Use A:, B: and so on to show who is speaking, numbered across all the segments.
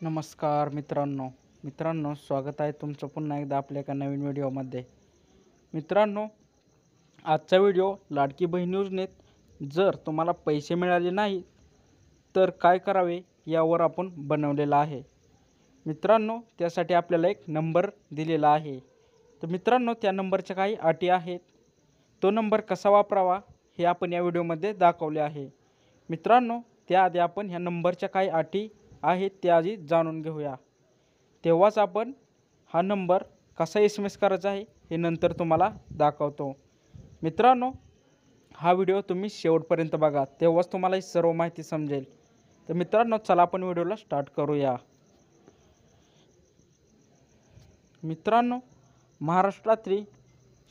A: नमस्कार मित्रांनो स्वागत आहे तुमचं पुन्हा एकदा आपल्या एका नवीन व्हिडिओमध्ये। मित्रांनो, आजचा व्हिडिओ लाडकी बहीण योजनेत जर तुम्हाला पैसे मिळाले नाही तर काय करावे यावर आपण बनवलेला आहे। मित्रांनो, त्यासाठी आपल्याला एक नंबर दिलेला आहे। तर मित्रांनो, त्या नंबरच्या काही अटी आहेत। तो नंबर कसा वापरावा हे आपण या व्हिडिओमध्ये दाखवले आहे। मित्रांनो, त्याआधी आपण ह्या नंबरच्या काही अटी आहेत त्या आधी जाणून घेऊया। तेव्हाच आपण हा नंबर कसा SMS करायचा आहे हे नंतर तुम्हाला दाखवतो। मित्रांनो, हा व्हिडिओ तुम्ही शेवटपर्यंत बघा, तेव्हाच तुम्हाला ही सर्व माहिती समजेल। तर मित्रांनो, चला आपण व्हिडिओला स्टार्ट करूया। मित्रांनो, महाराष्ट्रातील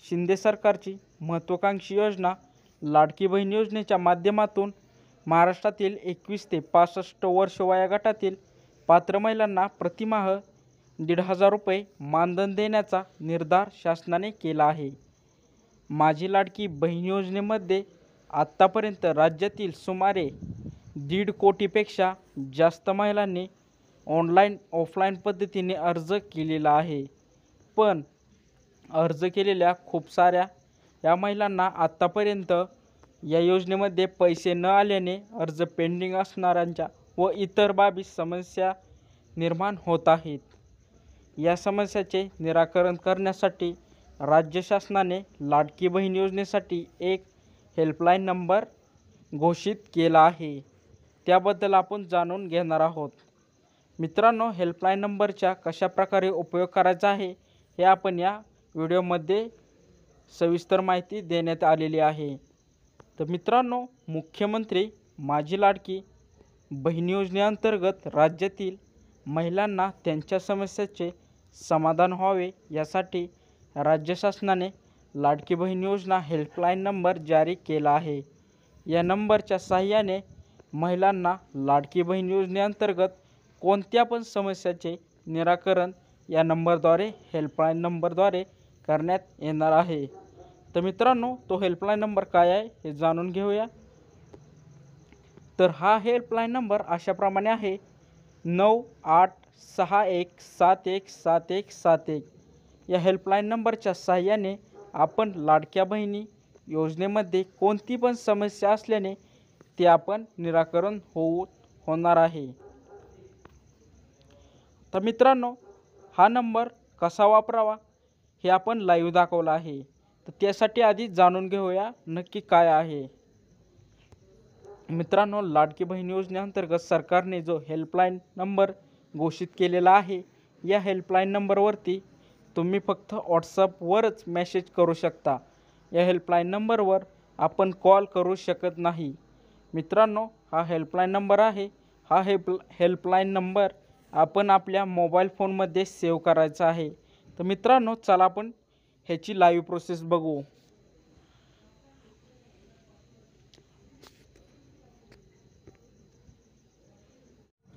A: शिंदे सरकारची महत्त्वाकांक्षी योजना लाडकी बहीण योजनेच्या माध्यमातून महाराष्ट्रातील 21 ते 65 वर्ष वयोगटातील पात्र महिलांना प्रतिमाह 1,500 रुपये मानधन देण्याचा निर्धार शासनाने केला आहे। माझी लाडकी बहीण योजनेमध्ये आत्तापर्यंत राज्यातील सुमारे 1.5 कोटीपेक्षा जास्त महिलांनी ऑनलाईन ऑफलाईन पद्धतीने अर्ज केलेला आहे। पण अर्ज केलेल्या खूप साऱ्या या महिलांना आत्तापर्यंत या योजनेमध्ये पैसे न आल्याने अर्ज पेंडिंग असणाऱ्यांच्या व इतर बाबी समस्या निर्माण होत आहेत। या समस्याचे निराकरण करण्यासाठी राज्य शासनाने लाडकी बहीण योजनेसाठी एक हेल्पलाईन नंबर घोषित केला आहे। त्याबद्दल आपण जाणून घेणार आहोत। मित्रांनो, हेल्पलाईन नंबरचा कशाप्रकारे उपयोग करायचा आहे हे आपण या व्हिडिओमध्ये सविस्तर माहिती देण्यात आलेली आहे। तर मित्रांनो, मुख्यमंत्री माझी लाडकी बहीण योजनेअंतर्गत राज्यातील महिलांना त्यांच्या समस्येचे समाधान व्हावे यासाठी राज्य शासनाने लाडकी बहीण योजना हेल्पलाईन नंबर जारी केला आहे। या नंबरच्या सहाय्याने महिलांना लाडकी बहीण योजनेअंतर्गत कोणत्या पण समस्याचे निराकरण या नंबरद्वारे हेल्पलाईन नंबरद्वारे करण्यात येणार आहे। तर मित्रांनो, तो हेल्पलाईन नंबर काय आहे हे जाणून घेऊया। तर हा हेल्पलाईन नंबर अशाप्रमाणे आहे 9861717171। या हेल्पलाईन नंबरच्या सहाय्याने आपण लाडक्या बहिणी योजनेमध्ये कोणती पण समस्या असल्याने ते आपण निराकरण होणार आहे। तर मित्रांनो, हा नंबर कसा वापरावा हे आपण लाईव्ह दाखवला आहे। तर त्यासाठी आधी जाणून घेऊया नक्की काय आहे। मित्रांनो, लाडकी बहीण योजनेअंतर्गत सरकारने जो हेल्पलाईन नंबर घोषित केलेला आहे, या हेल्पलाईन नंबरवरती तुम्ही फक्त व्हॉट्सअपवरच मेसेज करू शकता। या हेल्पलाईन नंबरवर आपण कॉल करू शकत नाही। मित्रांनो, हा हेल्पलाईन नंबर आहे। हा हेल्पलाईन नंबर आपण आपल्या मोबाईल फोनमध्ये सेव्ह करायचा आहे। तर मित्रांनो, चला आपण ह्याची लाईव्ह प्रोसेस बघू।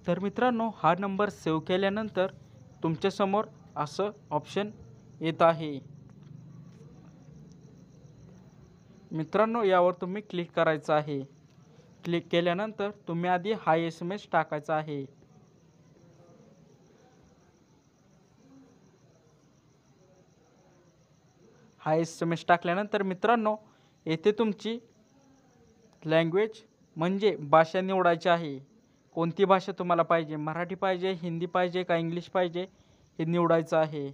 A: तर मित्रांनो, हा नंबर सेव्ह केल्यानंतर तुमच्यासमोर असं ऑप्शन येत आहे। मित्रांनो, यावर तुम्ही क्लिक करायचं आहे। क्लिक केल्यानंतर तुम्ही आधी हा SMS टाकायचा आहे। हा SMS टाकल्यानंतर मित्रांनो, येथे तुमची लँग्वेज म्हणजे भाषा निवडायची आहे। कोणती भाषा तुम्हाला पाहिजे, मराठी पाहिजे, हिंदी पाहिजे का इंग्लिश पाहिजे हे निवडायचं आहे।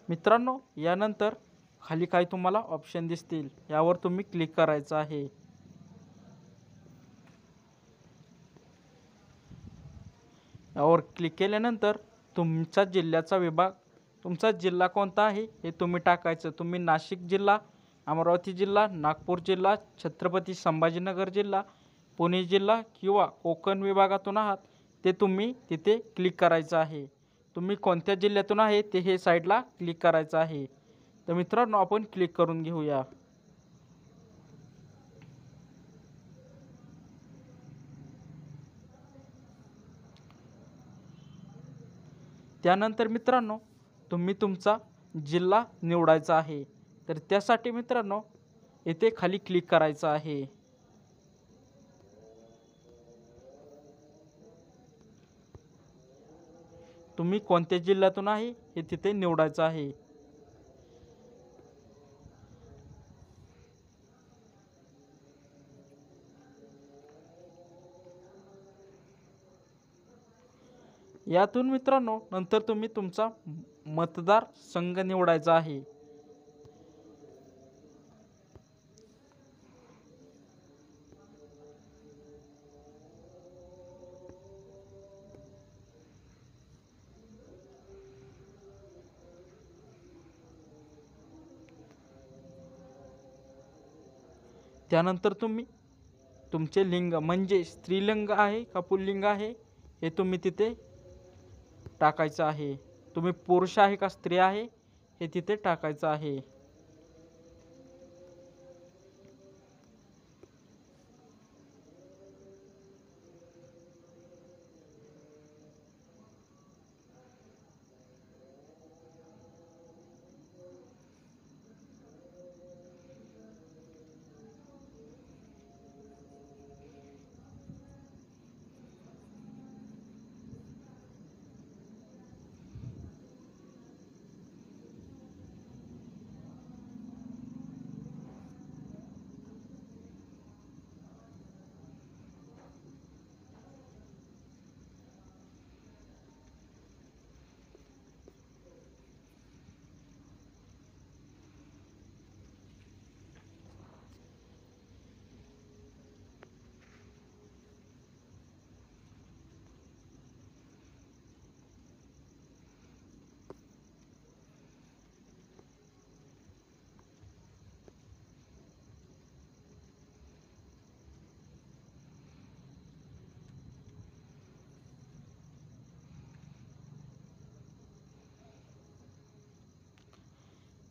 A: मित्रांनो, यानंतर खाली काही तुम्हाला ऑप्शन दिसतील, यावर तुम्ही क्लिक करायचं आहे। यावर क्लिक केल्यानंतर तुमच्या जिल्ह्याचा विभाग, तुमचा जिल्हा कोणता आहे हे तुम्ही टाकायचं। तुम्ही नाशिक जिल्हा, अमरावती जिल्हा, नागपूर जिल्हा, छत्रपती संभाजीनगर जिल्हा, पुणे जिल्हा किंवा कोकण विभागातून आहात ते तुम्ही तिथे क्लिक करायचं आहे। तुम्ही कोणत्या जिल्ह्यातून आहे ते हे साईडला क्लिक करायचं आहे। तर मित्रांनो, आपण क्लिक करून घेऊया। त्यानंतर मित्रांनो, तुम्ही तुमचा जिल्हा निवडायचा आहे। तर त्यासाठी मित्रांनो येथे खाली क्लिक करायचं आहे। तुम्ही कोणत्या जिल्ह्यातून आहे हे तिथे निवडायचं आहे। यातून मित्रांनो नंतर तुम्ही तुमचा मतदार संघ निवडायचा आहे। त्यानंतर तुम्ही तुमचे लिंग म्हणजे स्त्रीलिंग आहे का पुल्लिंग आहे हे तुम्ही तिथे टाकायचं आहे। तुम्ही पुरुष आहे का स्त्री आहे हे तिथे टाकायचं आहे।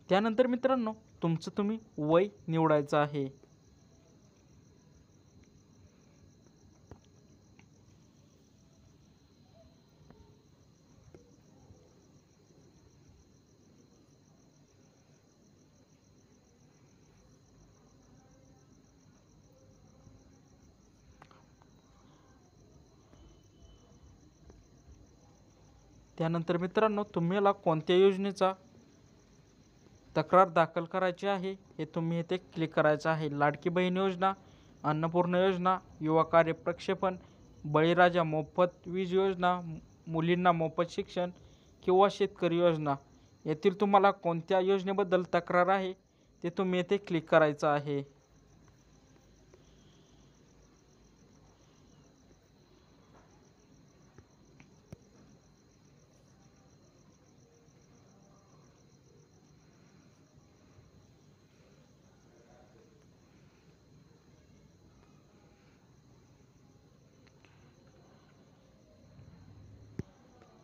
A: त्यानंतर मित्रांनो तुमचं तुम्ही वय निवडायचं आहे। त्यानंतर मित्रांनो तुम्हाला कोणत्या योजनेचा तक्रार दाखल करायची आहे हे तुम्ही इथे क्लिक करायचं आहे। लाडकी बहीण योजना, अन्नपूर्णा योजना, युवा कार्य प्रक्षेपण, बळीराजा मोफत वीज योजना, मुलींना मोफत शिक्षण किंवा शेतकरी योजना यातील तुम्हाला कोणत्या योजनेबद्दल तक्रार आहे ते तुम्ही इथे क्लिक करायचं आहे।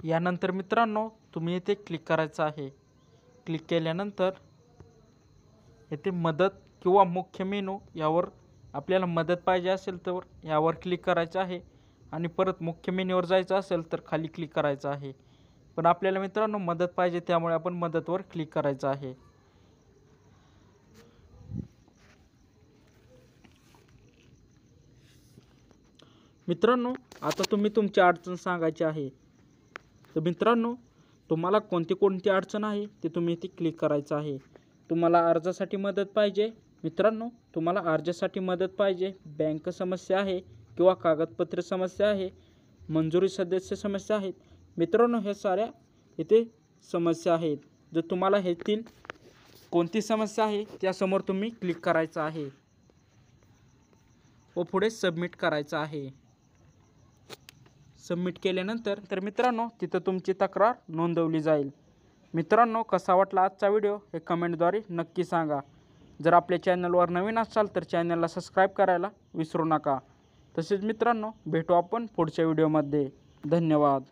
A: यानंतर मित्रांनो तुम्ही इथे क्लिक करायचं आहे। क्लिक केल्यानंतर येथे मदत किंवा मुख्य मेनू यावर आपल्याला मदत पाहिजे असेल तर यावर क्लिक करायचं आहे आणि परत मुख्य मेन्यूवर जायचं असेल तर खाली क्लिक करायचं आहे। पण आपल्याला मित्रांनो मदत पाहिजे त्यामुळे आपण मदतवर क्लिक करायचं आहे। मित्रांनो आता तुम्ही तुमची अडचण सांगायची आहे। तर मित्रांनो तुम्हाला कोणती अडचण आहे ते तुम्ही इथे क्लिक करायचं आहे। तुम्हाला अर्जासाठी मदत पाहिजे मित्रांनो, तुम्हाला अर्जासाठी मदत पाहिजे, बँक समस्या आहे किंवा कागदपत्र समस्या आहे, मंजुरी सदस्य समस्या आहेत मित्रांनो, ह्या साऱ्या इथे समस्या आहेत। जर तुम्हाला ह्यातील कोणती समस्या आहे त्यासमोर तुम्ही क्लिक करायचं आहे व पुढे सबमिट करायचं आहे। सबमिट केल्यानंतर तर मित्रांनो तिथं तुमची तक्रार नोंदवली जाईल। मित्रांनो कसा वाटला आजचा व्हिडिओ हे कमेंटद्वारे नक्की सांगा। जर आपल्या चॅनलवर नवीन असाल तर चॅनलला सबस्क्राईब करायला विसरू नका। तसेच मित्रांनो भेटू आपण पुढच्या व्हिडिओमध्ये। धन्यवाद।